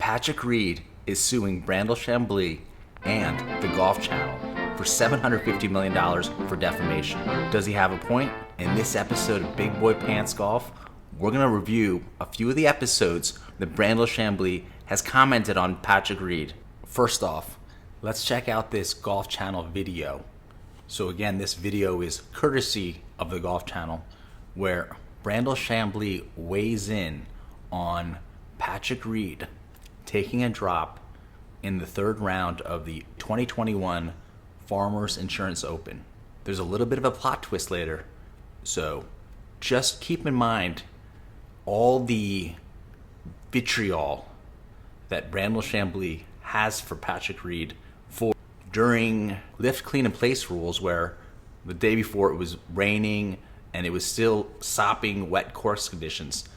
Patrick Reed is suing Brandel Chamblee and the Golf Channel for $750 million for defamation. Does he have a point? In this episode of Big Boy Pants Golf, we're going to review a few of the episodes that Brandel Chamblee has commented on Patrick Reed. First off, let's check out this Golf Channel video. So again, this video is courtesy of the Golf Channel, where Brandel Chamblee weighs in on Patrick Reed taking a drop in the third round of the 2021 Farmers Insurance Open. There's a little bit of a plot twist later, so just keep in mind all the vitriol that Brandel Chamblee has for Patrick Reed for during lift, clean, and place rules, where the day before it was raining and it was still sopping wet course conditions.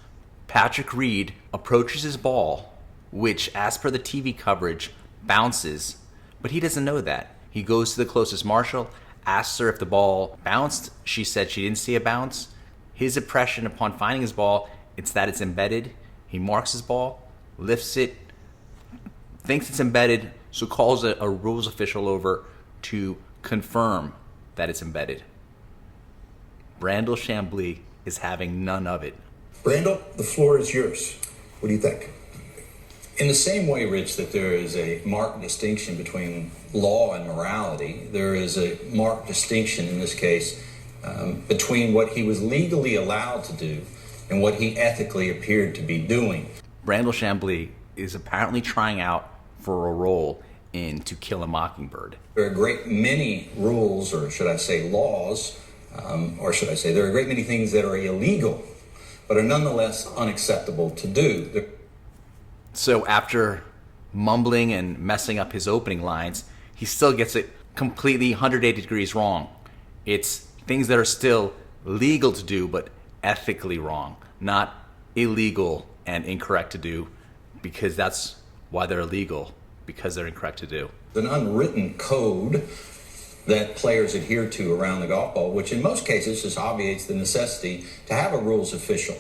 Patrick Reed approaches his ball, which, as per the TV coverage, bounces, but he doesn't know that. He goes to the closest marshal, asks her if the ball bounced. She said she didn't see a bounce. His impression upon finding his ball, it's that it's embedded. He marks his ball, lifts it, thinks it's embedded, so calls a rules official over to confirm that it's embedded. Brandel Chamblee is having none of it. Brandel, the floor is yours. What do you think? In the same way, Rich, that there is a marked distinction between law and morality, there is a marked distinction in this case between what he was legally allowed to do and what he ethically appeared to be doing. Brandel Chamblee is apparently trying out for a role in To Kill a Mockingbird. There are a great many rules, or should I say laws, there are a great many things that are illegal, but are nonetheless unacceptable to do. So after mumbling and messing up his opening lines, he still gets it completely 180 degrees wrong. It's things that are still legal to do, but ethically wrong, not illegal and incorrect to do, because that's why they're illegal, because they're incorrect to do. An unwritten code that players adhere to around the golf ball, which in most cases just obviates the necessity to have a rules official.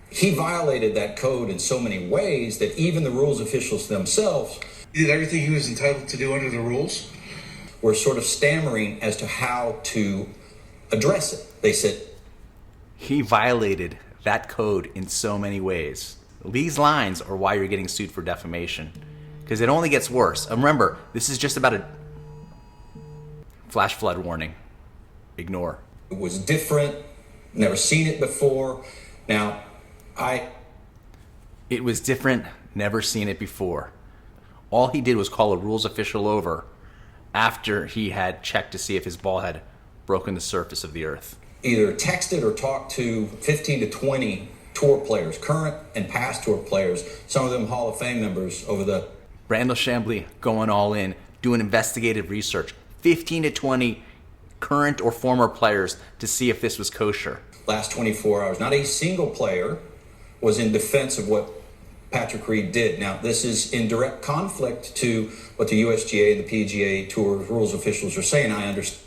He violated that code in so many ways that even the rules officials themselves, He did everything he was entitled to do under the rules? Were sort of stammering as to how to address it. They said, he violated that code in so many ways. These lines are why you're getting sued for defamation, because it only gets worse. And remember, this is just about a flash flood warning. Ignore. It was different, never seen it before. Now, It was different, never seen it before. All he did was call a rules official over after he had checked to see if his ball had broken the surface of the earth. Either texted or talked to 15 to 20 tour players, current and past tour players, some of them Hall of Fame members over the... Brandel Chamblee going all in, doing investigative research. 15 to 20 current or former players to see if this was kosher. Last 24 hours, not a single player was in defense of what Patrick Reed did. Now, this is in direct conflict to what the USGA and the PGA Tour rules officials are saying, I understand.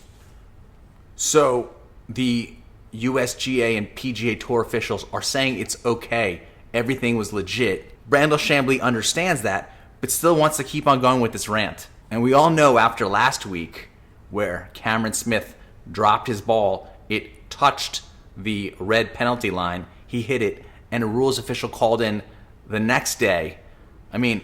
So the USGA and PGA Tour officials are saying it's okay, everything was legit. Brandel Chamblee understands that, but still wants to keep on going with this rant. And we all know after last week, where Cameron Smith dropped his ball, it touched the red penalty line, he hit it, and a rules official called in the next day. I mean,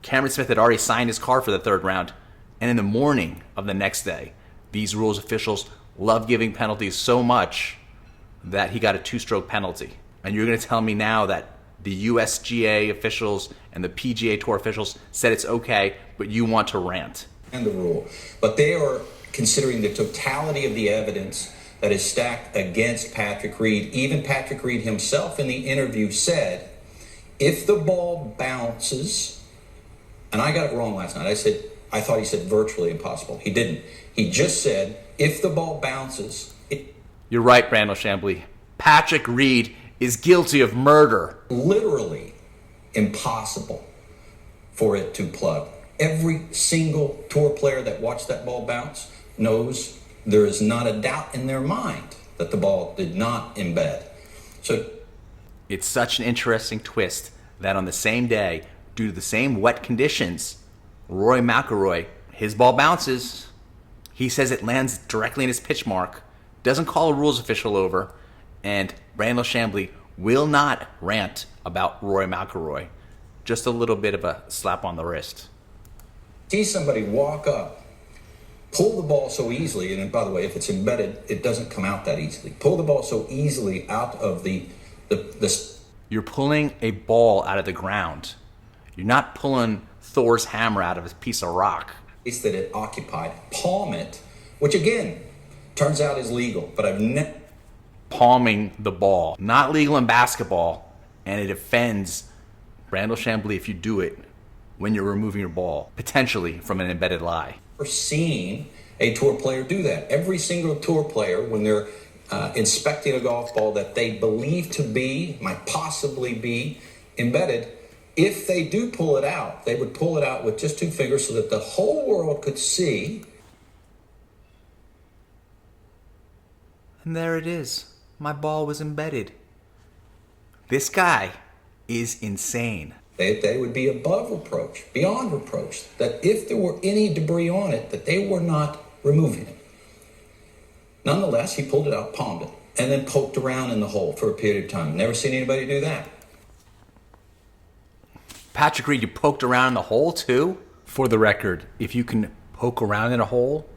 Cameron Smith had already signed his car for the third round, and in the morning of the next day, these rules officials love giving penalties so much that he got a 2-stroke penalty. And you're going to tell me now that the USGA officials and the PGA Tour officials said it's okay, but you want to rant. And the rule. But they are considering the totality of the evidence that is stacked against Patrick Reed. Even Patrick Reed himself in the interview said, if the ball bounces, and I got it wrong last night. I thought he said virtually impossible. He didn't. He just said, if the ball bounces... You're right, Brandel Chamblee. Patrick Reed is guilty of murder. Literally impossible for it to plug. Every single tour player that watched that ball bounce knows there is not a doubt in their mind that the ball did not embed. So it's such an interesting twist that on the same day, due to the same wet conditions. Rory McIlroy, his ball bounces. He says it lands directly in his pitch mark, doesn't call a rules official over, and Brandel Chamblee will not rant about Rory McIlroy. Just a little bit of a slap on the wrist. See somebody walk up, pull the ball so easily, and by the way, if it's embedded, it doesn't come out that easily. Pull the ball so easily out of the You're pulling a ball out of the ground. You're not pulling Thor's hammer out of a piece of rock. space that it occupied, palm it, which again, turns out is legal, but I've never... Palming the ball. Not legal in basketball, and it offends Brandel Chamblee if you do it when you're removing your ball, potentially from an embedded lie. seen a tour player do that. Every single tour player, when they're inspecting a golf ball that they believe to be, might possibly be embedded, if they do pull it out, they would pull it out with just two fingers so that the whole world could see. And there it is. My ball was embedded. This guy is insane. They would be above reproach, beyond reproach, that if there were any debris on it, that they were not removing it. Nonetheless, he pulled it out, palmed it, and then poked around in the hole for a period of time. Never seen anybody do that. Patrick Reed, you poked around in the hole too? For the record, if you can poke around in a hole,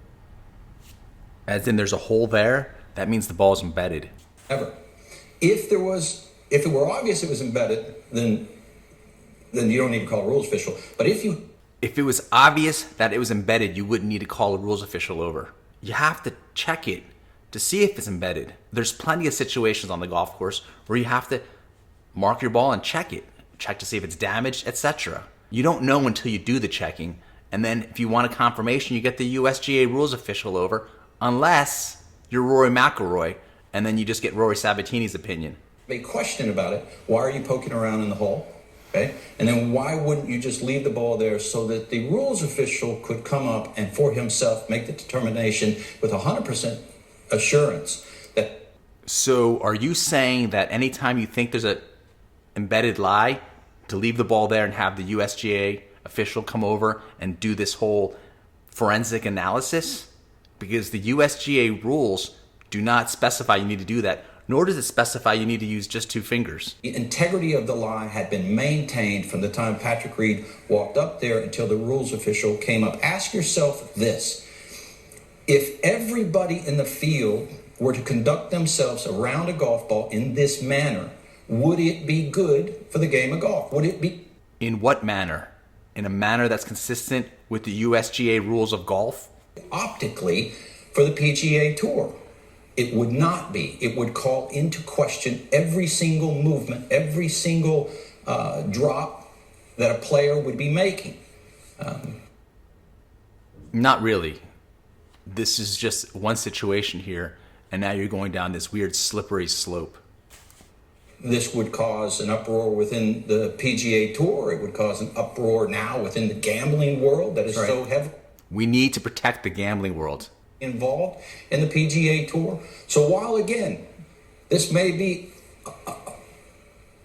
as in there's a hole there, that means the ball's embedded. Ever. If it were obvious it was embedded, then you don't need to call a rules official. But if it was obvious that it was embedded, you wouldn't need to call a rules official over. You have to check it to see if it's embedded. There's plenty of situations on the golf course where you have to mark your ball and check it. Check to see if it's damaged, etc. You don't know until you do the checking. And then if you want a confirmation, you get the USGA rules official over, unless you're Rory McIlroy, and then you just get Rory Sabatini's opinion. a question about it, why are you poking around in the hole? Okay? And then why wouldn't you just leave the ball there so that the rules official could come up and for himself make the determination with 100% assurance that... So are you saying that anytime you think there's a embedded lie, to leave the ball there and have the USGA official come over and do this whole forensic analysis? Because the USGA rules do not specify you need to do that, nor does it specify you need to use just two fingers. The integrity of the lie had been maintained from the time Patrick Reed walked up there until the rules official came up. Ask yourself this. If everybody in the field were to conduct themselves around a golf ball in this manner, would it be good for the game of golf? Would it be? In what manner? In a manner that's consistent with the USGA rules of golf? Optically, for the PGA Tour. It would not be. It would call into question every single movement, every single drop that a player would be making. Not really. This is just one situation here, and now you're going down this weird slippery slope. This would cause an uproar within the PGA Tour. It would cause an uproar now within the gambling world that is so heavy. We need to protect the gambling world. Involved in the PGA Tour. So while, again, this may be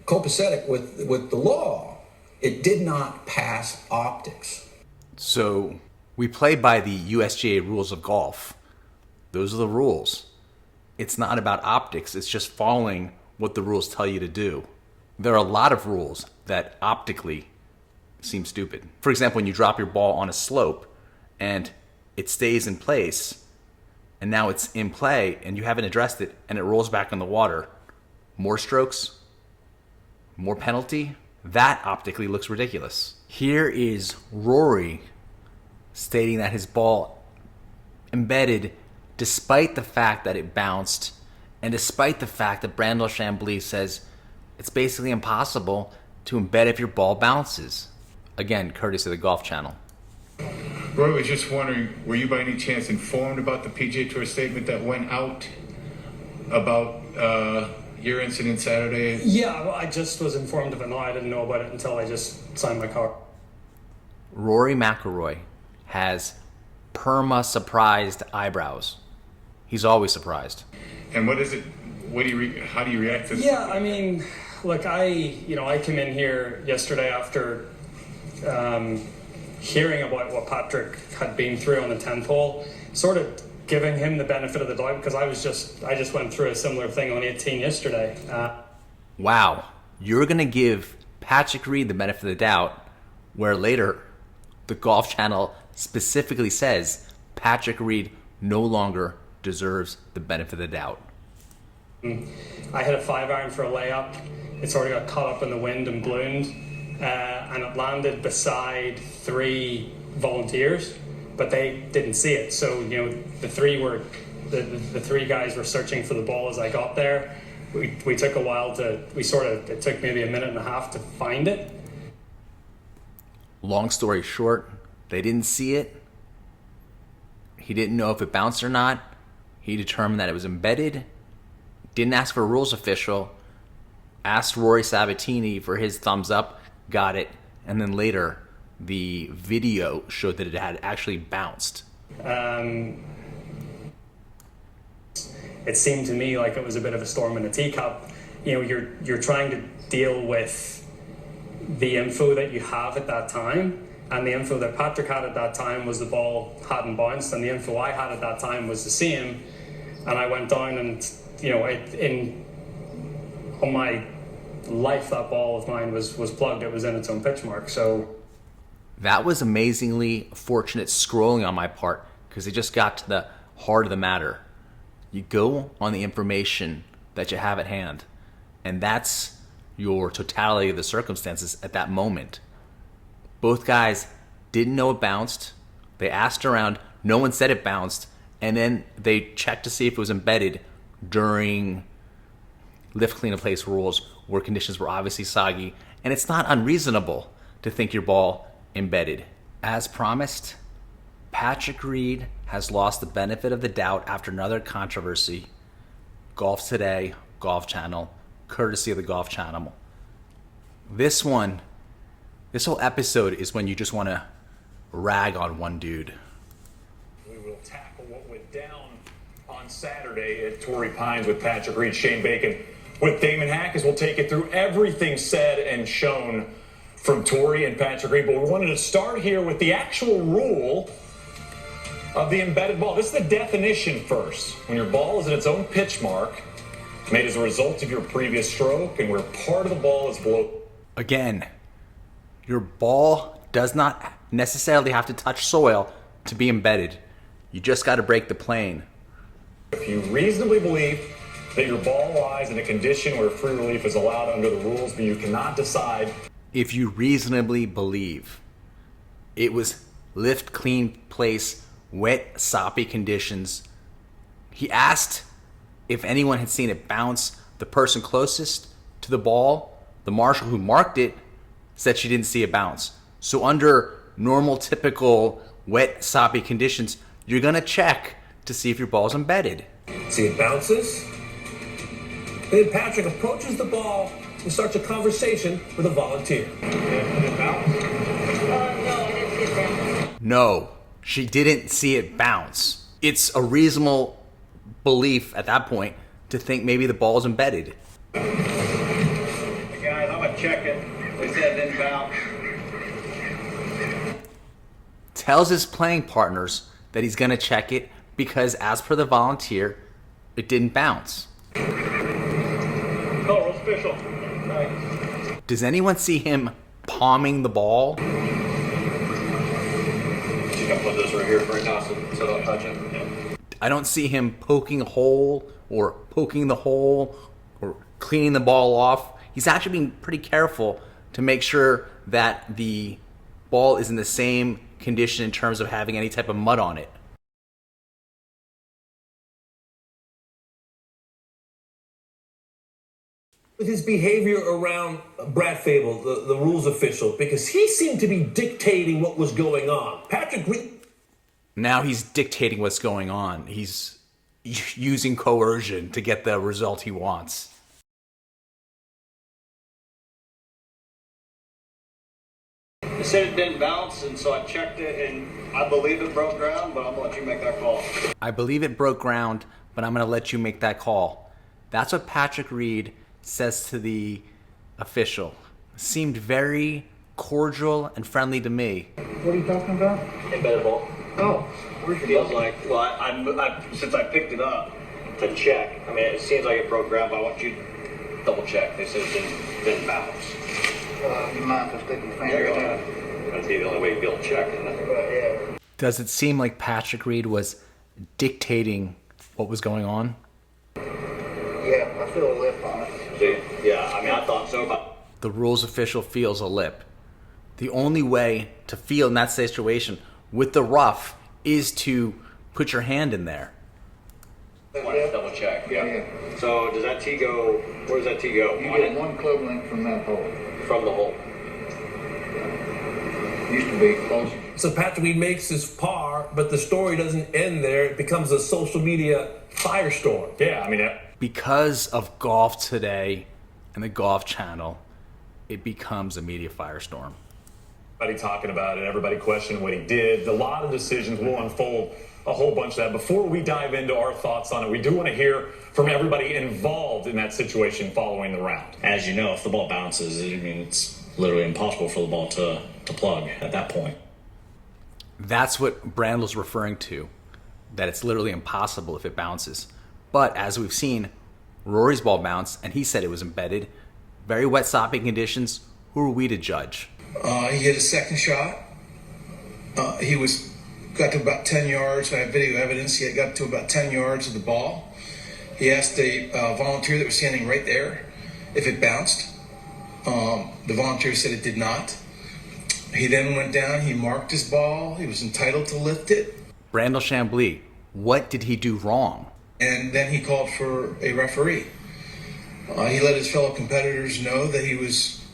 copacetic with the law, it did not pass optics. So we play by the USGA rules of golf. Those are the rules. It's not about optics. It's just following what the rules tell you to do. There are a lot of rules that optically seem stupid. For example, when you drop your ball on a slope and it stays in place, and now it's in play and you haven't addressed it and it rolls back in the water, more strokes, more penalty, that optically looks ridiculous. Here is Rory stating that his ball embedded despite the fact that it bounced and despite the fact that Brandel Chamblee says it's basically impossible to embed if your ball bounces. Again, courtesy of the Golf Channel. Roy was just wondering, were you by any chance informed about the PGA Tour statement that went out about your incident Saturday? Yeah, well, I just was informed of it. No, I didn't know about it until I just signed my car. Rory McIlroy has perma-surprised eyebrows. He's always surprised. And what is it? How do you react to this? Yeah, I mean, look, I came in here yesterday after hearing about what Patrick had been through on the 10th hole, sort of giving him the benefit of the doubt, because I just went through a similar thing on 18 yesterday. Wow, you're going to give Patrick Reed the benefit of the doubt, where later the Golf Channel specifically says Patrick Reed no longer deserves the benefit of the doubt. I hit a 5-iron for a layup. It sort of got caught up in the wind and ballooned, and it landed beside 3 volunteers, but they didn't see it. So, the 3 guys were searching for the ball as I got there. We took a while it took maybe a minute and a half to find it. Long story short, they didn't see it. He didn't know if it bounced or not. He determined that it was embedded. Didn't ask for a rules official. Asked Rory Sabatini for his thumbs up. Got it. And then later, the video showed that it had actually bounced. It seemed to me like it was a bit of a storm in a teacup. You're trying to deal with the info that you have at that time, and the info that Patrick had at that time was the ball hadn't bounced, and the info I had at that time was the same. And I went down, and on my life, that ball of mine was plugged. It was in its own pitch mark. So that was amazingly fortunate scrolling on my part, because it just got to the heart of the matter. You go on the information that you have at hand, and that's your totality of the circumstances at that moment. Both guys didn't know it bounced. They asked around. No one said it bounced. And then they checked to see if it was embedded during lift clean in place rules where conditions were obviously soggy. And it's not unreasonable to think your ball embedded. As promised, Patrick Reed has lost the benefit of the doubt after another controversy. Golf Today, Golf Channel, courtesy of the Golf Channel. This whole episode is when you just want to rag on one dude. We will tackle what went down on Saturday at Torrey Pines with Patrick Reed, Shane Bacon, with Damon Hack, as we'll take it through everything said and shown from Torrey and Patrick Reed. But we wanted to start here with the actual rule of the embedded ball. This is the definition first. When your ball is in its own pitch mark, made as a result of your previous stroke, and where part of the ball is below. Again, your ball does not necessarily have to touch soil to be embedded. You just got to break the plane. If you reasonably believe that your ball lies in a condition where free relief is allowed under the rules, but you cannot decide. If you reasonably believe it was lift, clean, place, wet, soppy conditions. He asked if anyone had seen it bounce. The person closest to the ball, the marshal who marked it, said she didn't see it bounce. So under normal, typical, wet, soppy conditions, you're going to check to see if your ball's embedded. See, it bounces. And then Patrick approaches the ball and starts a conversation with a volunteer. No, she didn't see it bounce. It's a reasonable belief at that point to think maybe the ball's embedded. Hey guys, I'm gonna check it. They said it didn't bounce. Tells his playing partners that he's going to check it because, as per the volunteer, it didn't bounce. Oh, it's official. Nice. Does anyone see him palming the ball? You can put this right here for now so don't touch it. I don't see him poking a hole or poking the hole or cleaning the ball off. He's actually being pretty careful to make sure that the ball is in the same condition in terms of having any type of mud on it. With his behavior around Brad Fable, the rules official, because he seemed to be dictating what was going on. Patrick Reed. Now he's dictating what's going on. He's using coercion to get the result he wants. They said it didn't bounce, and so I checked it, and I believe it broke ground, but I'm gonna let you make that call. I believe it broke ground, but I'm going to let you make that call. That's what Patrick Reed says to the official. Seemed very cordial and friendly to me. What are you talking about? Embedded ball. Oh, where's your Feels ball? like, well, since I picked it up to check, I mean, it seems like it broke ground, but I want you to double check. They said it didn't bounce. You mind if I stick your There finger you in go. it? That'd be the only way you'd be able to check, isn't it? Yeah. Does it seem like Patrick Reed was dictating what was going on? Yeah, I feel a lip on it. See? Yeah, I mean, I thought so, but The rules official feels a lip. The only way to feel in that situation with the rough is to put your hand in there. I wanted to double check. Yeah. Yeah. So does that tee go, where does that tee go? You On get it? one club length from that hole. From the hole. Used to be closer. So Patrick Reed makes his par, but the story doesn't end there. It becomes a social media firestorm. Yeah, I mean, Because of Golf Today and the Golf Channel, it becomes a media firestorm. everybody talking about it, everybody questioning what he did. A lot of decisions will unfold, a whole bunch of that. Before we dive into our thoughts on it, we do want to hear from everybody involved in that situation following the round. As you know, if the ball bounces, I mean, it's literally impossible for the ball to plug at that point. That's what Brandle's referring to, that it's literally impossible if it bounces. But as we've seen, Rory's ball bounced, and he said it was embedded. Very wet stopping conditions. Who are we to judge? He hit a second shot. He got to about 10 yards. I have video evidence. He had got to about 10 yards of the ball. He asked a volunteer that was standing right there if it bounced. The volunteer said it did not. He then went down. He marked his ball. He was entitled to lift it. Brandel Chamblee, what did he do wrong? And then he called for a referee. He let his fellow competitors know that he was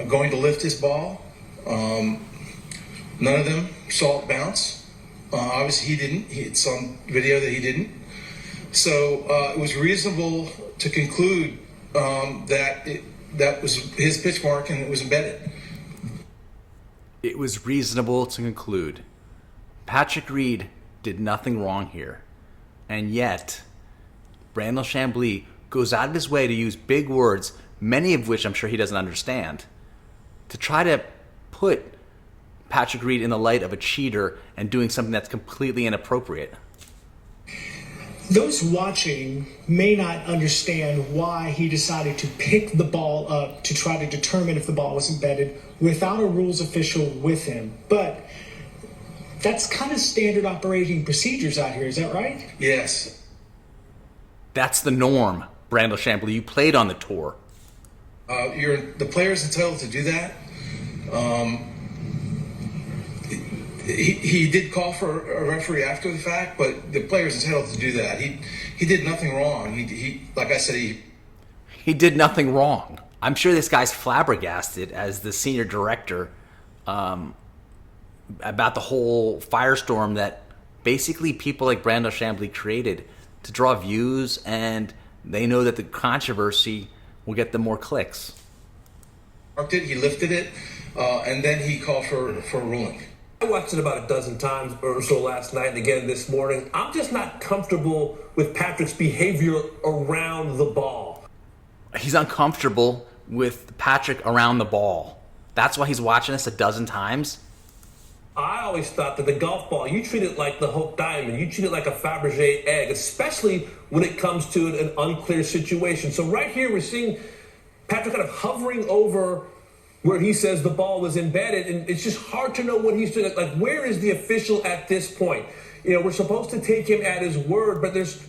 going to lift his ball. None of them saw it bounce. Obviously, he didn't. It's on video that he didn't. So it was reasonable to conclude that was his pitch mark and it was embedded. It was reasonable to conclude Patrick Reed did nothing wrong here. And yet, Brandel Chamblee goes out of his way to use big words, many of which I'm sure he doesn't understand, to try to put Patrick Reed in the light of a cheater and doing something that's completely inappropriate. Those watching may not understand why he decided to pick the ball up to try to determine if the ball was embedded without a rules official with him. But that's kind of standard operating procedures out here, is that right? Yes. That's the norm, Brandel Chamblee. You played on the tour. The player's entitled to do that. He did call for a referee after the fact, but the player's entitled to do that. He did nothing wrong. He like I said, He did nothing wrong. I'm sure this guy's flabbergasted as the senior director about the whole firestorm that basically people like Brandel Chamblee created to draw views, and they know that the controversy will get them more clicks. marked it, he lifted it, and then he called for a ruling. I watched it about a dozen times or so last night and again this morning. I'm just not comfortable with Patrick's behavior around the ball. He's uncomfortable with Patrick around the ball. That's why he's watching this a dozen times. I always thought that the golf ball, you treat it like the Hope Diamond. You treat it like a Fabergé egg, especially when it comes to an unclear situation. So right here, we're seeing Patrick kind of hovering over where he says the ball was embedded, and it's just hard to know what he's doing. Like, where is the official at this point? You know, we're supposed to take him at his word, but there's...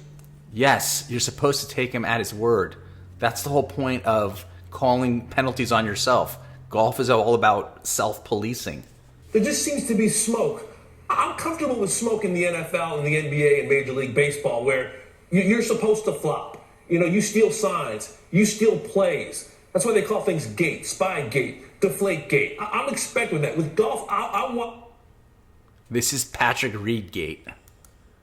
Yes, you're supposed to take him at his word. That's the whole point of calling penalties on yourself. Golf is all about self-policing. There just seems to be smoke. I'm comfortable with smoke in the NFL and the NBA and Major League Baseball, where you're supposed to flop. You know, you steal signs, you steal plays. That's why they call things gate, spy gate, deflate gate. I'm expecting that. With golf, I want... This is Patrick Reed gate.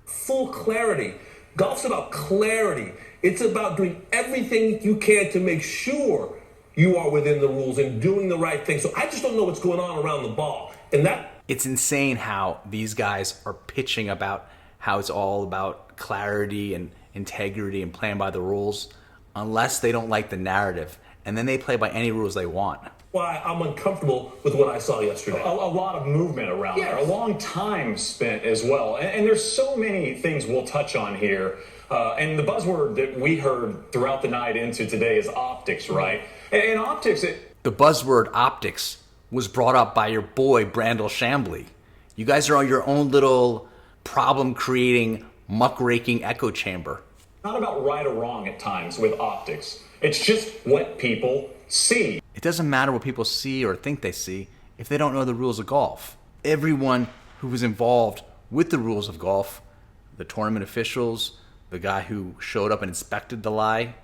Full clarity. Golf's about clarity. It's about doing everything you can to make sure you are within the rules and doing the right thing. So I just don't know what's going on around the ball. And that... It's insane how these guys are pitching about how it's all about clarity and integrity and playing by the rules, unless they don't like the narrative. And then they play by any rules they want. Why I'm uncomfortable with what I saw yesterday. A lot of movement around there, a long time spent as well. And there's so many things we'll touch on here. And the buzzword that we heard throughout the night into today is optics, right? And optics... The buzzword optics was brought up by your boy, Brandel Chamblee. You guys are on your own little problem-creating, muckraking echo chamber. Not about right or wrong at times with optics. It's just what people see. It doesn't matter what people see or think they see if they don't know the rules of golf. Everyone who was involved with the rules of golf, the tournament officials, the guy who showed up and inspected the lie,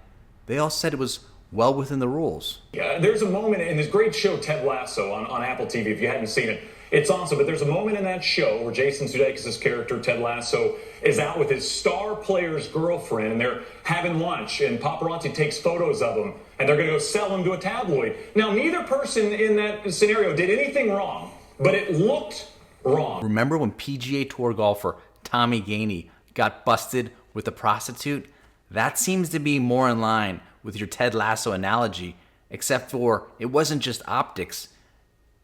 they all said it was well within the rules. Yeah, there's a moment in this great show, Ted Lasso, on Apple TV, if you hadn't seen it. It's awesome, but there's a moment in that show where Jason Sudeikis' character, Ted Lasso, is out with his star player's girlfriend, and they're having lunch, and paparazzi takes photos of them, and they're going to go sell them to a tabloid. Now, neither person in that scenario did anything wrong, but it looked wrong. Remember when PGA Tour golfer Tommy Gainey got busted with a prostitute? That seems to be more in line with your Ted Lasso analogy, except for it wasn't just optics.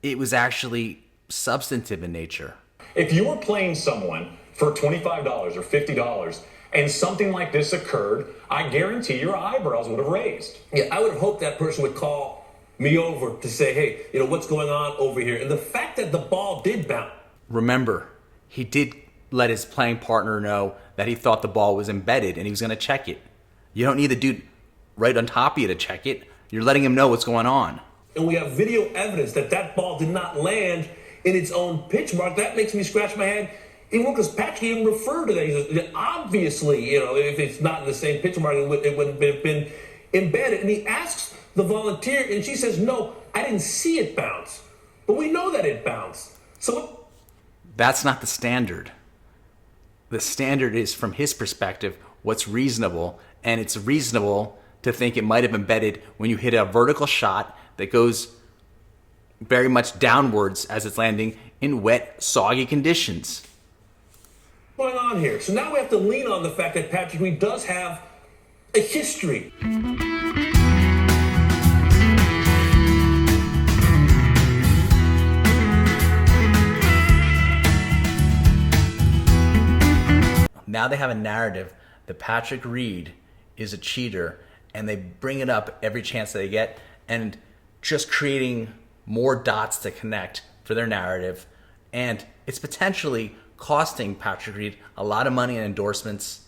It was actually substantive in nature. If you were playing someone for $25 or $50 and something like this occurred, I guarantee your eyebrows would have raised. Yeah, I would have hoped that person would call me over to say, hey, what's going on over here? And the fact that the ball did bounce. Remember, he did let his playing partner know that he thought the ball was embedded and he was going to check it. You don't need the dude right on top of you to check it. You're letting him know what's going on. And we have video evidence that that ball did not land in its own pitch mark. That makes me scratch my head. Even because Patrick even referred to that. He says, obviously, if it's not in the same pitch mark, it wouldn't have been embedded. And he asks the volunteer, and she says, no, I didn't see it bounce. But we know that it bounced. So that's not the standard. The standard is, from his perspective, what's reasonable. And it's reasonable to think it might have embedded when you hit a vertical shot that goes very much downwards as it's landing in wet, soggy conditions. What's going on here? So now we have to lean on the fact that Patrick Reed does have a history. Now they have a narrative that Patrick Reed is a cheater, and they bring it up every chance that they get, and just creating more dots to connect for their narrative. And it's potentially costing Patrick Reed a lot of money in endorsements.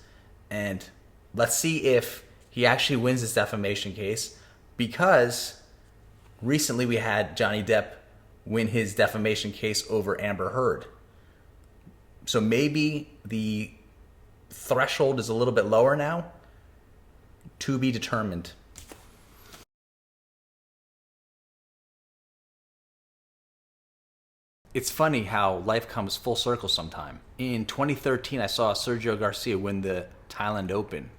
And let's see if he actually wins this defamation case, because recently we had Johnny Depp win his defamation case over Amber Heard. So maybe the threshold is a little bit lower now. To be determined. It's funny how life comes full circle sometime. In 2013, I saw Sergio Garcia win the Thailand Open,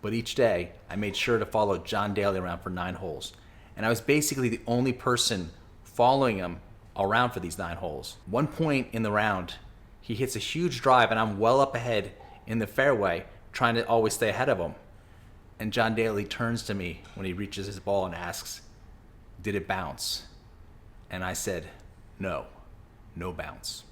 but each day I made sure to follow John Daly around for 9 holes. And I was basically the only person following him around for these 9 holes. One point in the round, he hits a huge drive and I'm well up ahead in the fairway, trying to always stay ahead of him. And John Daly turns to me when he reaches his ball and asks, "Did it bounce?" And I said, "No, no bounce."